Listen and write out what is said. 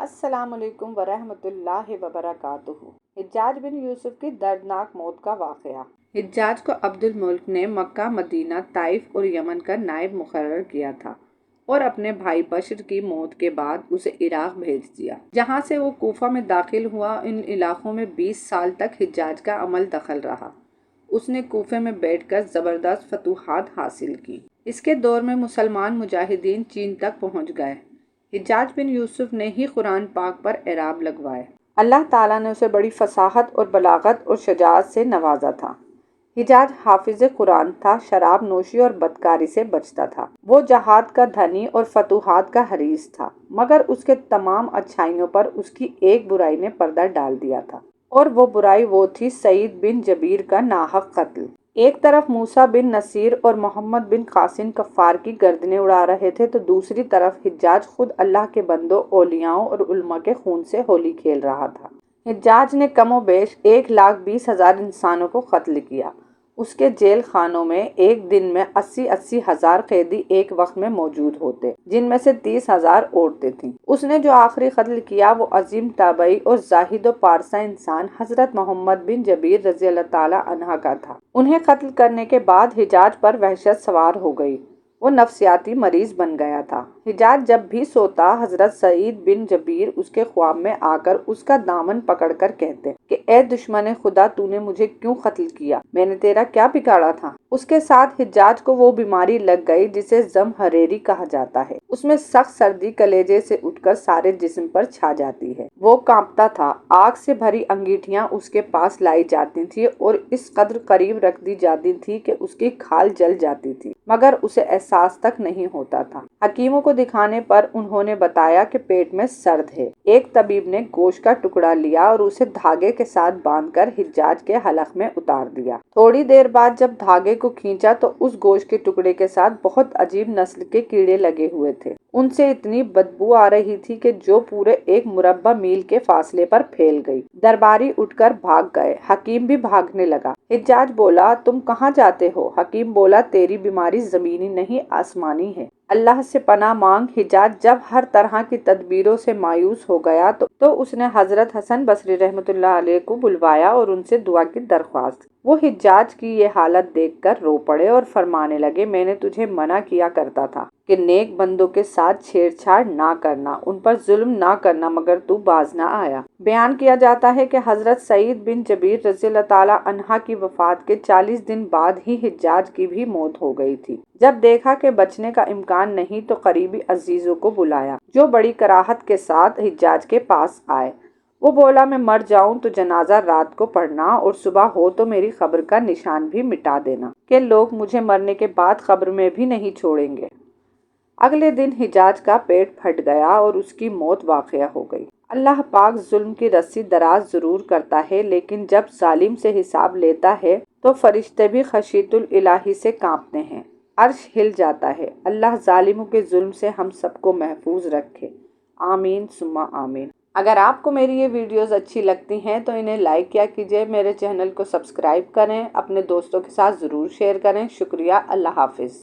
السلام علیکم ورحمۃ اللہ وبرکاتہ۔ حجاج بن یوسف کی دردناک موت کا واقعہ۔ حجاج کو عبد الملک نے مکہ، مدینہ، طائف اور یمن کا نائب مقرر کیا تھا اور اپنے بھائی بشر کی موت کے بعد اسے عراق بھیج دیا، جہاں سے وہ کوفہ میں داخل ہوا۔ ان علاقوں میں 20 سال تک حجاج کا عمل دخل رہا۔ اس نے کوفے میں بیٹھ کر زبردست فتوحات حاصل کی۔ اس کے دور میں مسلمان مجاہدین چین تک پہنچ گئے۔ حجاج بن یوسف نے ہی قرآن پاک پر اعراب لگوائے۔ اللہ تعالیٰ نے اسے بڑی فصاحت اور بلاغت اور شجاعت سے نوازا تھا۔ حجاج حافظ قرآن تھا، شراب نوشی اور بدکاری سے بچتا تھا۔ وہ جہاد کا دھنی اور فتوحات کا حریص تھا، مگر اس کے تمام اچھائیوں پر اس کی ایک برائی نے پردہ ڈال دیا تھا، اور وہ برائی وہ تھی سعید بن جبیر کا ناحق قتل۔ ایک طرف موسیٰ بن نصیر اور محمد بن قاسم کفار کی گردنیں اڑا رہے تھے، تو دوسری طرف حجاج خود اللہ کے بندوں، اولیاؤں اور علماء کے خون سے ہولی کھیل رہا تھا۔ حجاج نے کم و بیش 1,20,000 انسانوں کو قتل کیا۔ اس کے جیل خانوں میں ایک دن میں 80 ہزار قیدی ایک وقت میں موجود ہوتے، جن میں سے 30,000 عورتیں تھیں۔ اس نے جو آخری قتل کیا وہ عظیم تابعی اور زاہد و پارسا انسان حضرت محمد بن جبیر رضی اللہ تعالی عنہ کا تھا۔ انہیں قتل کرنے کے بعد حجاج پر وحشت سوار ہو گئی۔ وہ نفسیاتی مریض بن گیا تھا۔ حجاج جب بھی سوتا، حضرت سعید بن جبیر اس کے خواب میں آ کر اس کا دامن پکڑ کر کہتے کہ اے دشمن خدا، تو نے مجھے کیوں قتل کیا؟ میں نے تیرا کیا بگاڑا تھا؟ اس کے ساتھ حجاج کو وہ بیماری لگ گئی جسے زمہریری کہا جاتا ہے۔ اس میں سخت سردی کلیجے سے اٹھ کر سارے جسم پر چھا جاتی ہے۔ وہ کانپتا تھا۔ آگ سے بھری انگیٹھیاں اس کے پاس لائی جاتی تھیں اور اس قدر قریب رکھ دی جاتی تھی کہ اس کی کھال جل جاتی تھی، مگر اسے احساس تک نہیں ہوتا تھا۔ حکیموں کو دکھانے پر انہوں نے بتایا کہ پیٹ میں درد ہے۔ ایک طبیب نے گوشت کا ٹکڑا لیا اور اسے دھاگے کے ساتھ باندھ کر حجاج کے حلق میں اتار دیا۔ تھوڑی دیر بعد جب دھاگے کو کھینچا تو اس گوشت کے ٹکڑے کے ساتھ بہت عجیب نسل کے کیڑے لگے ہوئے تھے۔ ان سے اتنی بدبو آ رہی تھی کہ جو پورے 1 مربع میل کے فاصلے پر پھیل گئی۔ درباری اٹھ کر بھاگ گئے۔ حکیم بھی بھاگنے لگا۔ حجاج بولا، تم کہاں جاتے ہو؟ حکیم بولا، تیری بیماری زمینی نہیں آسمانی ہے، اللہ سے پناہ مانگ۔ حجاج جب ہر طرح کی تدبیروں سے مایوس ہو گیا تو اس نے حضرت حسن بصری رحمۃ اللہ علیہ کو بلوایا اور ان سے دعا کی درخواست کی۔ وہ حجاج کی یہ حالت دیکھ کر رو پڑے اور فرمانے لگے، میں نے تجھے منع کیا کرتا تھا کہ نیک بندوں کے ساتھ چھیڑ چھاڑ نہ کرنا، ان پر ظلم نہ کرنا، مگر تو باز نہ آیا۔ بیان کیا جاتا ہے کہ حضرت سعید بن جبیر رضی اللہ تعالی عنہ کی وفات کے 40 دن بعد ہی حجاج کی بھی موت ہو گئی تھی۔ جب دیکھا کہ بچنے کا امکان نہیں تو قریبی عزیزوں کو بلایا، جو بڑی کراہت کے ساتھ حجاج کے پاس آئے۔ وہ بولا، میں مر جاؤں تو جنازہ رات کو پڑھنا اور صبح ہو تو میری قبر کا نشان بھی مٹا دینا، کہ لوگ مجھے مرنے کے بعد قبر میں بھی نہیں چھوڑیں گے۔ اگلے دن حجاج کا پیٹ پھٹ گیا اور اس کی موت واقع ہو گئی۔ اللہ پاک ظلم کی رسی دراز ضرور کرتا ہے، لیکن جب ظالم سے حساب لیتا ہے تو فرشتے بھی خشیت الہی سے کانپتے ہیں، عرش ہل جاتا ہے۔ اللہ ظالموں کے ظلم سے ہم سب کو محفوظ رکھے، آمین ثم آمین۔ اگر آپ کو میری یہ ویڈیوز اچھی لگتی ہیں تو انہیں لائک کیا کیجئے، میرے چینل کو سبسکرائب کریں، اپنے دوستوں کے ساتھ ضرور شیئر کریں۔ شکریہ، اللہ حافظ۔